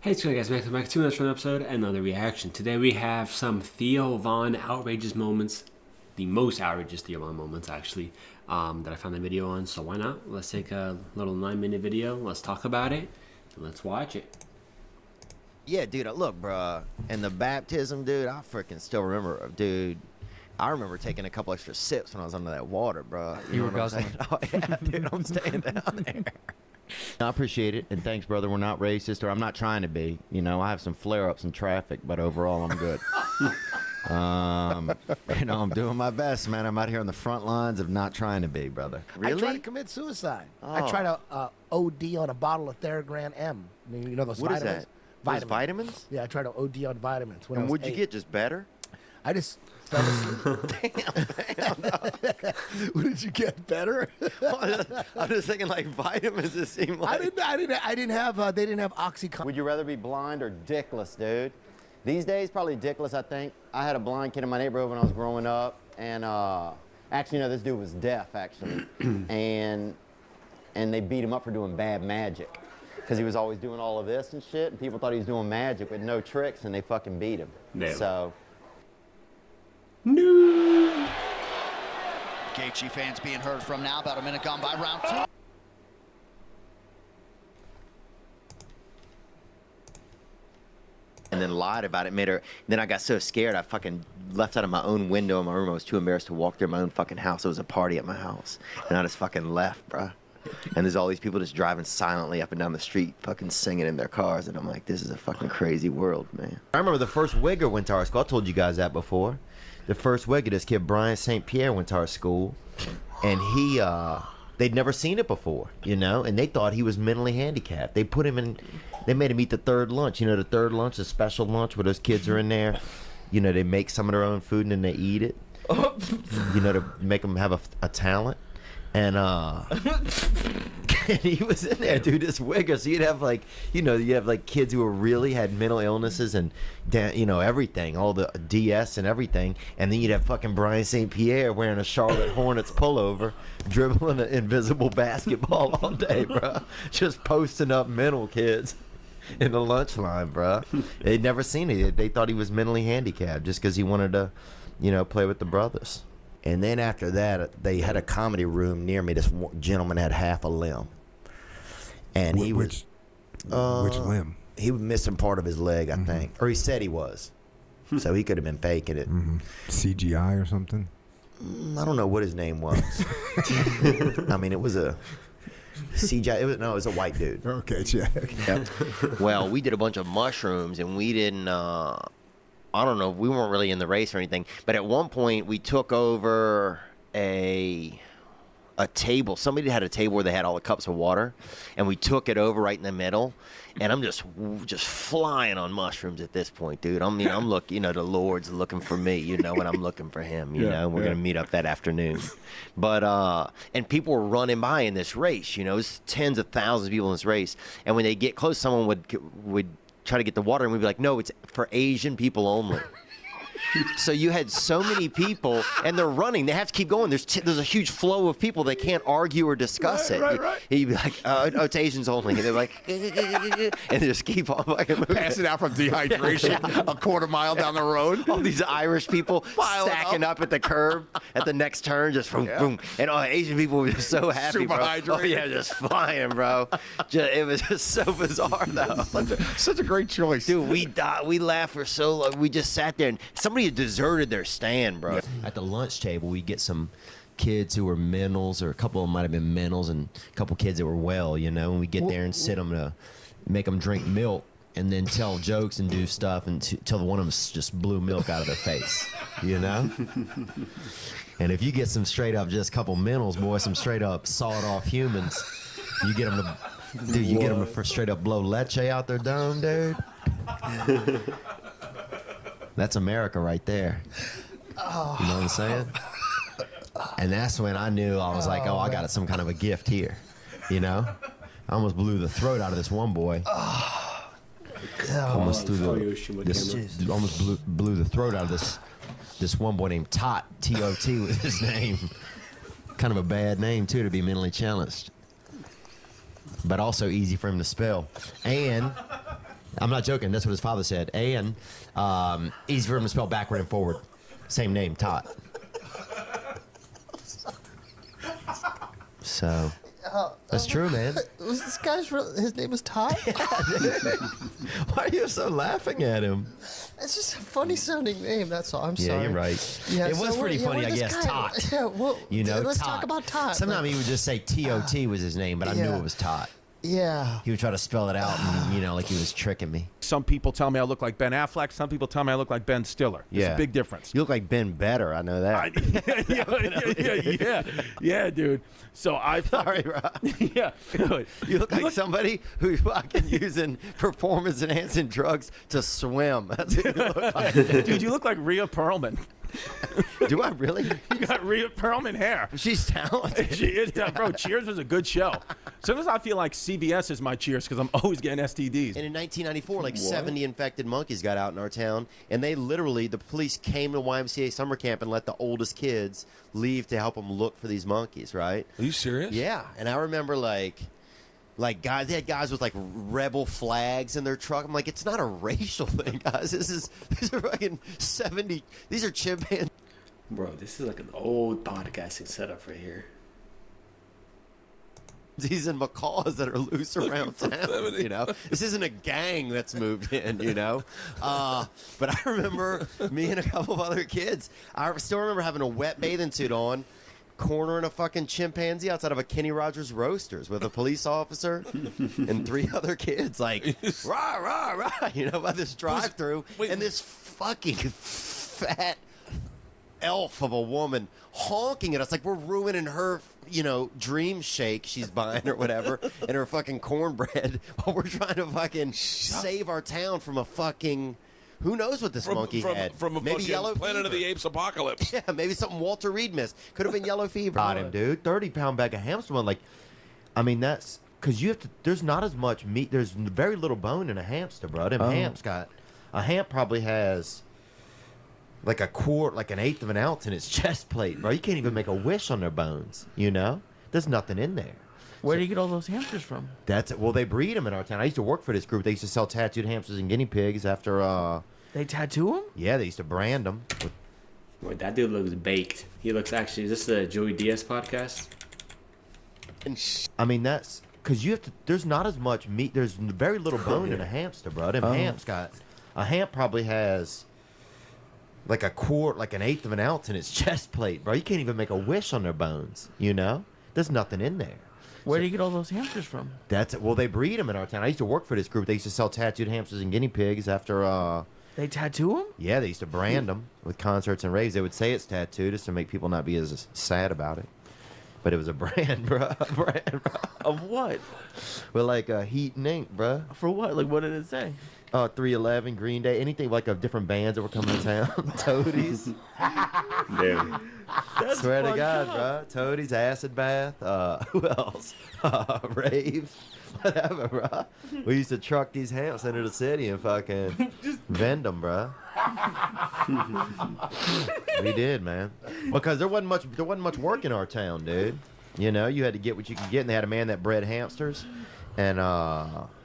Hey, it's good guys, back to another episode and another reaction. Today we have some Theo Von outrageous moments, the most outrageous Theo Von moments actually, that I found the video on. So why not? Let's take a little 9-minute video. Let's talk about it. And let's watch it. Yeah, dude, look, bro, and the baptism, dude, I freaking still remember, dude. I remember taking a couple extra sips when I was under that water, bro. You were guzzling. Oh, yeah, dude, I'm staying down there. I appreciate it, and thanks, brother. We're not racist, or I'm not trying to be. You know, I have some flare-ups in traffic, but overall, I'm good. I'm doing my best, man. I'm out here on the front lines of not trying to be, brother. Really? I tried to commit suicide. I tried to OD on a bottle of Theragram M. You know those what vitamins? Is that? Those vitamins? Yeah, I tried to OD on vitamins. And what'd you get? Just better? I just fell asleep. Damn. What did you get? Better? I'm just thinking like vitamins. It seemed like I didn't have. They didn't have OxyContin. Would you rather be blind or dickless, dude? These days, probably dickless. I think I had a blind kid in my neighborhood when I was growing up, and actually, no, this dude was deaf actually, and they beat him up for doing bad magic. Because he was always doing all of this and shit, and people thought he was doing magic with no tricks, and they fucking beat him. No. So. No. KG fans being heard from now, about a minute gone by round two. And then lied about it, made her. Then I got so scared, I fucking left out of my own window in my room. I was too embarrassed to walk through my own fucking house. It was a party at my house, and I just fucking left, bruh. And there's all these people just driving silently up and down the street, fucking singing in their cars, and I'm like, this is a fucking crazy world, man. I remember the first Wigger went to our school. I told you guys that before. The first Wigger, this kid Brian St. Pierre, went to our school, and they'd never seen it before, you know, and they thought he was mentally handicapped. They put him in, they made him eat the third lunch. You know, the third lunch, the special lunch where those kids are in there. You know, they make some of their own food and then they eat it. You know, to make them have a talent. And and he was in there, dude, this Wigger. So you'd have like, you know, you have like kids who were really had mental illnesses and, you know, everything, all the DS and everything. And then you'd have fucking Brian St. Pierre wearing a Charlotte Hornets pullover, dribbling an invisible basketball all day, bro. Just posting up mental kids in the lunch line, bro. They'd never seen it. They thought he was mentally handicapped just because he wanted to, you know, play with the brothers. And then after that, they had a comedy room near me. This gentleman had half a limb. And he was... Which limb? He was missing part of his leg, I think. Or he said he was. So he could have been faking it. CGI or something? I don't know what his name was. I mean, it was a... CGI. It was a white dude. Okay, check. Yep. Well, we did a bunch of mushrooms, and we didn't... I don't know, we weren't really in the race or anything, but at one point we took over a table. Somebody had a table where they had all the cups of water, and we took it over right in the middle, and I'm just flying on mushrooms at this point, dude. I mean, I'm looking, you know, the Lord's looking for me, you know, and I'm looking for him, you know. We're going to meet up that afternoon. But, and people were running by in this race, you know, it's tens of thousands of people in this race, and when they get close, someone would try to get the water, and we'd be like, no, it's for Asian people only. So you had so many people, and they're running. They have to keep going. There's a huge flow of people. They can't argue or discuss it. Right. You'd be like, oh, it's Asians only. And they're like, and they just keep on fucking moving. Passing out from dehydration a quarter mile down the road. All these Irish people stacking up at the curb at the next turn, just boom, boom. And all Asian people were just so happy, super bro. hydrated. Oh, yeah, just flying, bro. It was just so bizarre, though. Such a great choice. Dude, we laughed for so long. We just sat there, and somebody had deserted their stand, bro. At the lunch table, we get some kids who were mentals, or a couple of them might have been mentals, and a couple kids that were well, you know, and we get there and sit them to make them drink milk and then tell jokes and do stuff until one of them just blew milk out of their face, you know? And if you get some straight up just couple mentals, boy, some straight up sawed off humans, you get them to, dude, you get them to straight up blow leche out their dome, dude. That's America right there. You know what I'm saying? And that's when I knew, I was like, oh, I got some kind of a gift here. You know? I almost blew the throat out of this one boy. Almost blew the throat out of this one boy named Tot. T-O-T was his name. Kind of a bad name, too, to be mentally challenged. But also easy for him to spell. And I'm not joking. That's what his father said. And easy for him to spell backward and forward. Same name, Tot. So that's true, man. Was this guy's his name was Todd? Why are you so laughing at him? It's just a funny sounding name. That's all. I'm Yeah, sorry. you're right. Yeah, it was so pretty funny, where I this guess. guy- Tot. Yeah, well, You know, let's Tot. talk about Tot. Sometimes he would just say T-O-T was his name, but I knew Yeah. it was Tot. Yeah. He would try to spell it out, and, like he was tricking me. Some people tell me I look like Ben Affleck. Some people tell me I look like Ben Stiller. There's a big difference. You look like Ben Better. I know that. Yeah, dude. So I Sorry, Rob. yeah, good. You look like somebody who's fucking using performance-enhancing drugs to swim. That's what you look like. Dude, you look like Rhea Perlman. Do I really? You got Rhea Perlman hair. She's talented. She is, bro. Cheers was a good show. Sometimes I feel like CVS is my Cheers because I'm always getting STDs. And in 1994, like 70 infected monkeys got out in our town, and the police came to YMCA summer camp and let the oldest kids leave to help them look for these monkeys, right? Are you serious? Yeah, and I remember like guys, they had guys with like rebel flags in their truck. I'm like, it's not a racial thing, guys. These are fucking 70. These are chimpanzees. Bro, this is like an old podcasting setup right here. These and macaws that are loose around town, This isn't a gang that's moved in, But I remember me and a couple of other kids. I still remember having a wet bathing suit on, cornering a fucking chimpanzee outside of a Kenny Rogers Roasters with a police officer and 3 other kids, like, rah, rah, rah, by this drive-through. And this fucking fat elf of a woman honking at us like we're ruining her, dream shake she's buying or whatever and her fucking cornbread while we're trying to fucking save our town from a fucking... Who knows what this monkey had? From a maybe fucking yellow Planet fever. of the Apes apocalypse. Yeah, maybe something Walter Reed missed. Could have been yellow fever. Got him, dude. 30-pound bag of hamster bone. Like, I mean, that's because you have to. There's not as much meat. There's very little bone in a hamster, bro. Them hamps got. A hamp probably has like a quart, like an eighth of an ounce in its chest plate, bro. You can't even make a wish on their bones. There's nothing in there. Where do you get all those hamsters from? Well, they breed them in our town. I used to work for this group. They used to sell tattooed hamsters and guinea pigs after. They tattoo them? Yeah, they used to brand them. Boy, that dude looks baked. He looks actually. Is this the Joey Diaz podcast? I mean, that's because you have to. There's not as much meat. There's very little bone in a hamster, bro. Them hamps got. A hamp probably has like a quart, like an eighth of an ounce in its chest plate, bro. You can't even make a wish on their bones. There's nothing in there. Where do you get all those hamsters from? Well, they breed them in our town. I used to work for this group. They used to sell tattooed hamsters and guinea pigs after. They tattoo them? Yeah, they used to brand them with concerts and raves. They would say it's tattooed just to make people not be as sad about it. But it was a brand, bro. Of what? With like heat and ink, bro. For what? Like, what did it say? 311, Green Day, anything like of different bands that were coming to town. Toadies. Dude. That's Swear to fucked God, up. bro. Toadies, Acid Bath. Who else? Raves. Whatever, bro. We used to truck these hamps into the city and fucking vend them, bro. We did, man. Because there wasn't much work in our town, dude. You had to get what you could get, and they had a man that bred hamsters, and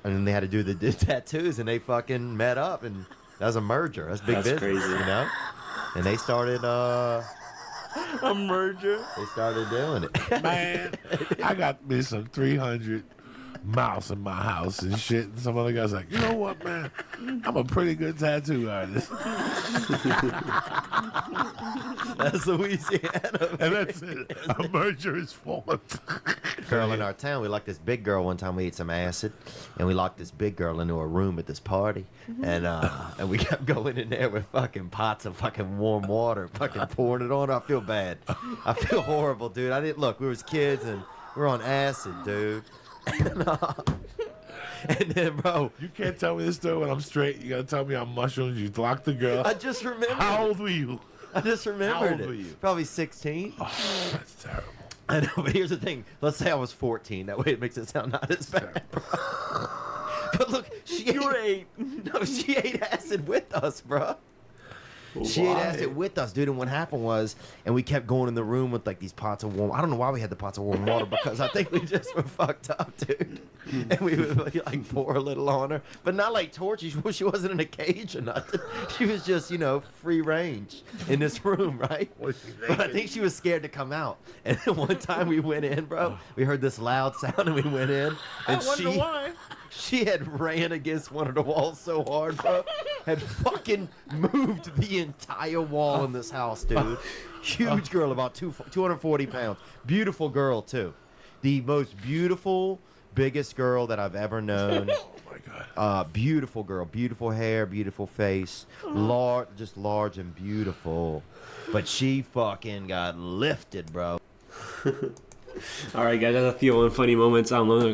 then they had to do the tattoos, and they fucking met up, and that was a merger. That's big business, crazy. And they started A merger? they started doing it. Man, I got me some 300 mouse in my house and shit. And some other guy's like, you know what, man? I'm a pretty good tattoo artist. That's Louisiana. And that's it. A merger is formed. Girl in our town, we locked this big girl one time. We ate some acid, and we locked this big girl into a room at this party, and we kept going in there with fucking pots of fucking warm water, fucking pouring it on her. I feel bad. I feel horrible, dude. I didn't look. We was kids, and we were on acid, dude. And then, bro, You can't tell me this story when I'm straight. You gotta tell me on mushrooms. You locked the girl. I just remembered. How old were you? I just remembered How old it. were you? Probably 16. Oh, that's terrible. I know, but here's the thing. Let's say I was 14. That way it makes it sound not as bad, bro. But look, she You were 8. No, she ate acid with us, bro. She had asked it with us, dude. And what happened was, and we kept going in the room with like these pots of warm. I don't know why we had the pots of warm water because I think we just were fucked up, dude. And we would like pour a little on her, but not like torture. She wasn't in a cage or nothing. She was just, you know, free range in this room, right? But I think she was scared to come out. And one time we went in, bro. We heard this loud sound, and we went in, and I wonder why. she had ran against one of the walls so hard, bro. Had fucking moved the entire wall in this house, dude. Huge girl, about 240 pounds. Beautiful girl, too. The most beautiful, biggest girl that I've ever known. Oh, my God. Beautiful girl. Beautiful hair, beautiful face. Just large and beautiful. But she fucking got lifted, bro. All right, guys, that's a few funny moments. Let me know what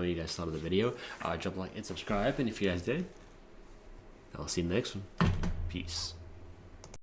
you guys thought of the video. Drop a like and subscribe, and if you guys did, I'll see you in the next one. Peace.